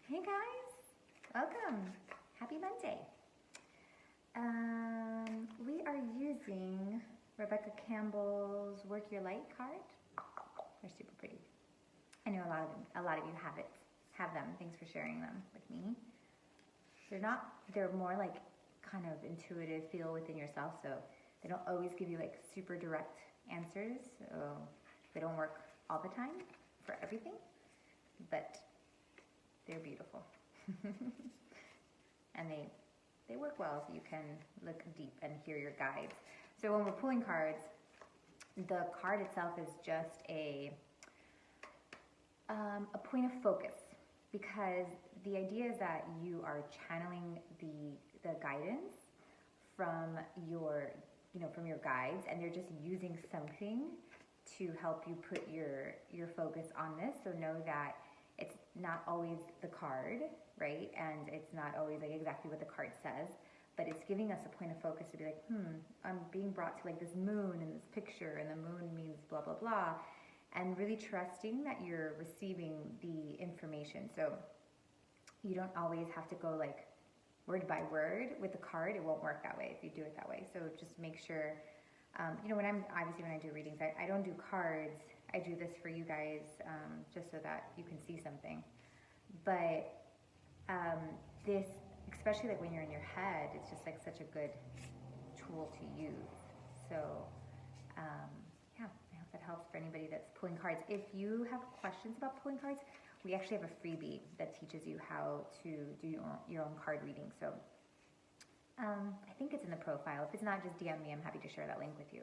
Hey guys, welcome. Happy Monday. We are using Rebecca Campbell's Work Your Light card. They're super pretty. I know a lot of you have them. Thanks for sharing them with me. They're more like kind of intuitive, feel within yourself, so they don't always give you like super direct answers. So they don't work all the time for everything, but they're beautiful. And they work well, so you can look deep and hear your guides. So when we're pulling cards, the card itself is just a point of focus, because the idea is that you are channeling the guidance from your guides, and they're just using something to help you put your focus on this. So know that it's not always the card, right? And it's not always like exactly what the card says, but it's giving us a point of focus to be like, I'm being brought to like this moon in this picture, and the moon means blah, blah, blah. And really trusting that you're receiving the information. So you don't always have to go like word by word with the card. It won't work that way if you do it that way. So just make sure, when I do readings, I don't do cards. I do this for you guys, just so that you can see something. But this, especially like when you're in your head, it's just like such a good tool to use. So yeah, I hope that helps for anybody that's pulling cards. If you have questions about pulling cards, we actually have a freebie that teaches you how to do your own card reading. So I think it's in the profile. If it's not, just DM me. I'm happy to share that link with you.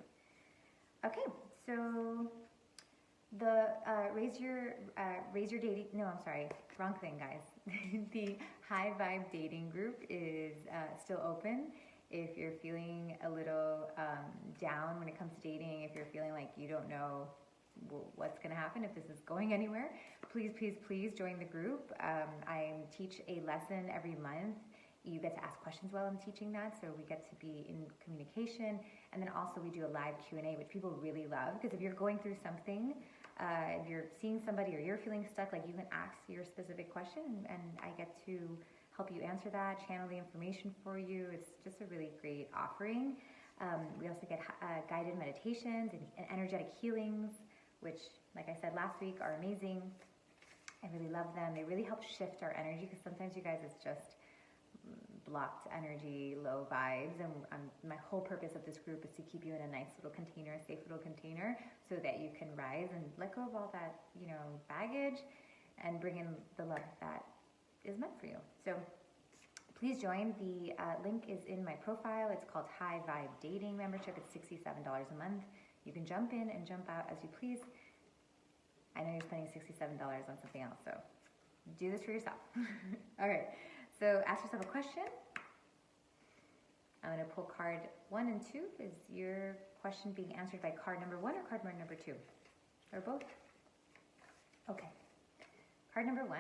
Okay, so the raise your dating. No, I'm sorry, wrong thing, guys. The High Vibe Dating group is still open. If you're feeling a little down when it comes to dating, if you're feeling like you don't know what's going to happen, if this is going anywhere, please, please, please join the group. I teach a lesson every month. You get to ask questions while I'm teaching that, so we get to be in communication. And then also we do a live Q&A, which people really love, because if you're going through something, if you're seeing somebody or you're feeling stuck, like you can ask your specific question, and I get to help you answer that, channel the information for you. It's just a really great offering. We also get guided meditations and energetic healings, which, like I said last week, are amazing. I really love them. They really help shift our energy, because sometimes, you guys, it's just blocked energy, low vibes, and my whole purpose of this group is to keep you in a nice little container, a safe little container, so that you can rise and let go of all that, baggage, and bring in the love that is meant for you. So please join. The link is in my profile. It's called High Vibe Dating membership. It's $67 a month. You can jump in and jump out as you please. I know you're spending $67 on something else, so do this for yourself. All right, so ask yourself a question. I'm going to pull card 1 and 2. Is your question being answered by card number 1 or card number 2? Or both? Okay. Card number 1.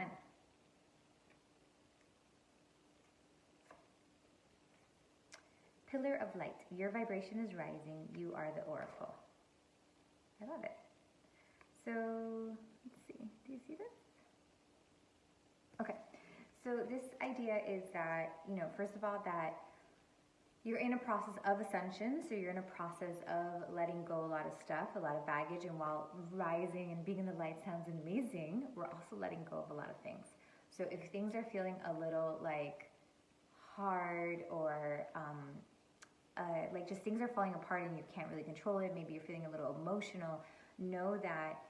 Pillar of light. Your vibration is rising. You are the oracle. I love it. So, let's see. Do you see this? Okay. So this idea is that, first of all, that you're in a process of ascension. So you're in a process of letting go a lot of stuff, a lot of baggage. And while rising and being in the light sounds amazing, we're also letting go of a lot of things. So if things are feeling a little like hard, or like just things are falling apart and you can't really control it, maybe you're feeling a little emotional, know that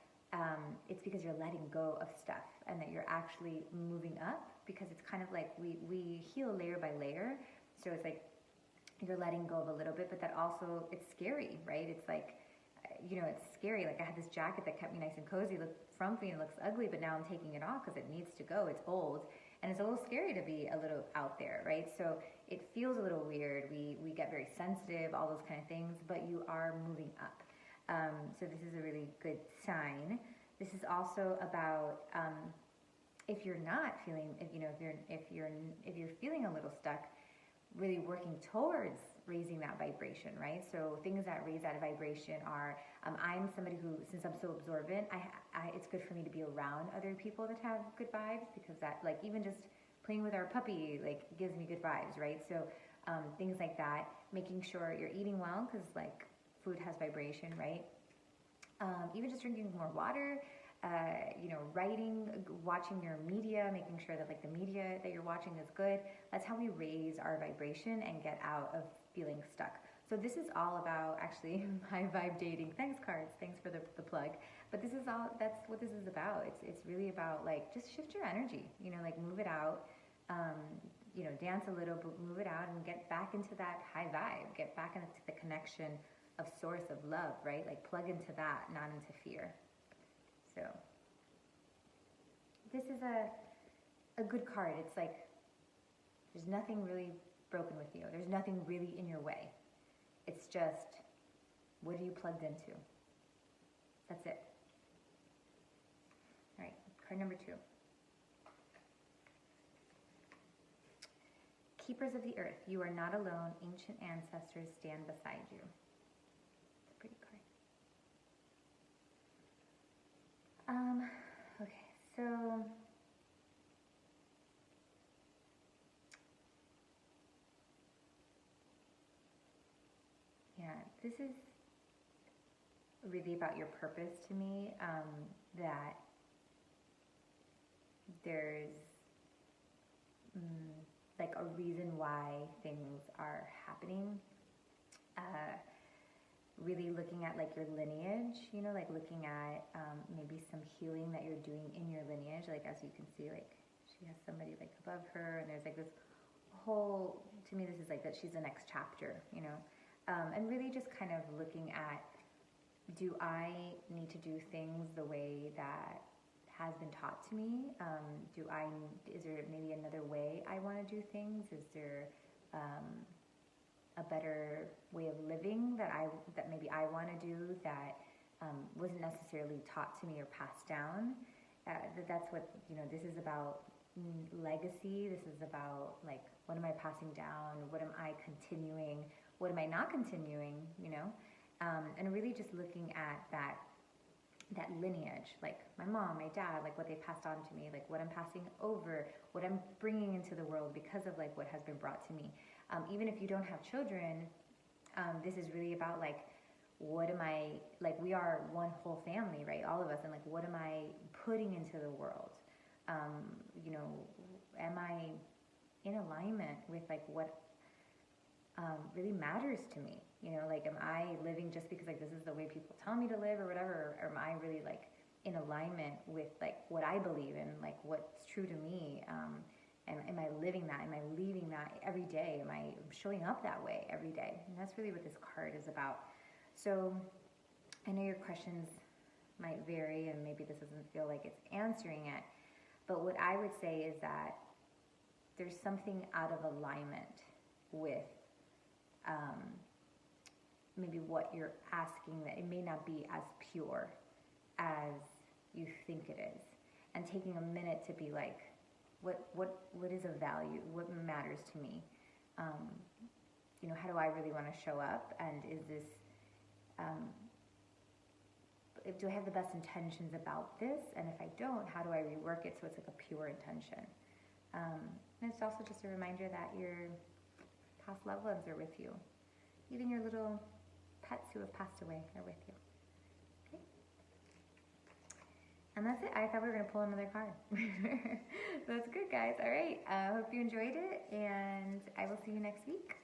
it's because you're letting go of stuff, and that you're actually moving up, because it's kind of like we heal layer by layer. So it's like you're letting go of a little bit, but that also, it's scary, right? It's like, it's scary. Like I had this jacket that kept me nice and cozy, looked frumpy and looks ugly, but now I'm taking it off because it needs to go. It's old, and it's a little scary to be a little out there, right? So it feels a little weird. We get very sensitive, all those kind of things, but you are moving up. So this is a really good sign. This is also about if you're not feeling, if you're feeling a little stuck, really working towards raising that vibration, right? So things that raise that vibration are I'm somebody who, since I'm so absorbent, it's good for me to be around other people that have good vibes, because that, like, even just playing with our puppy, like, gives me good vibes, right? So things like that, making sure you're eating well, because like food has vibration, right? Even just drinking more water, writing, watching your media, making sure that like the media that you're watching is good. That's how we raise our vibration and get out of feeling stuck. So this is all about actually high vibe dating. Thanks cards. Thanks for the plug. But this is all, that's what this is about. It's really about like, just shift your energy, like move it out, dance a little, but move it out and get back into that high vibe, get back into the connection of source of love, right? Like plug into that, not into fear. So this is a good card. It's like there's nothing really broken with you. There's nothing really in your way. It's just, what are you plugged into? That's it. All right, card number 2. Keepers of the earth, you are not alone. Ancient ancestors stand beside you. It's a pretty card. Okay, so yeah, this is really about your purpose to me, that there's like a reason why things are happening. Really looking at like your lineage, like looking at maybe some healing that you're doing in your lineage. Like as you can see, like she has somebody like above her, and there's like this whole, to me this is like that she's the next chapter, and really just kind of looking at, do I need to do things the way that has been taught to me? Is there maybe another way I want to do things? Is there a better way of living that maybe I want to do that wasn't necessarily taught to me or passed down? That's what, this is about. Legacy. This is about like, what am I passing down? What am I continuing? What am I not continuing? And really just looking at that lineage, like my mom, my dad, like what they passed on to me, like what I'm passing over, what I'm bringing into the world because of like what has been brought to me. Even if you don't have children, this is really about like, what am I, like we are one whole family, right? All of us, and like, what am I putting into the world? Am I in alignment with like what really matters to me? Like, am I living just because like this is the way people tell me to live or whatever, or am I really like in alignment with like what I believe in, like what's true to me? And am I living that? Am I leaving that every day? Am I showing up that way every day? And that's really what this card is about. So I know your questions might vary, and maybe this doesn't feel like it's answering it, but what I would say is that there's something out of alignment with maybe what you're asking, that it may not be as pure as you think it is. And taking a minute to be like, what is of value? What matters to me? How do I really want to show up? And is this, do I have the best intentions about this? And if I don't, how do I rework it so it's like a pure intention? And it's also just a reminder that your past loved ones are with you. Even your little pets who have passed away are with you. Okay? And that's it. I thought we were going to pull another card. That's good, guys. All right. I hope you enjoyed it, and I will see you next week.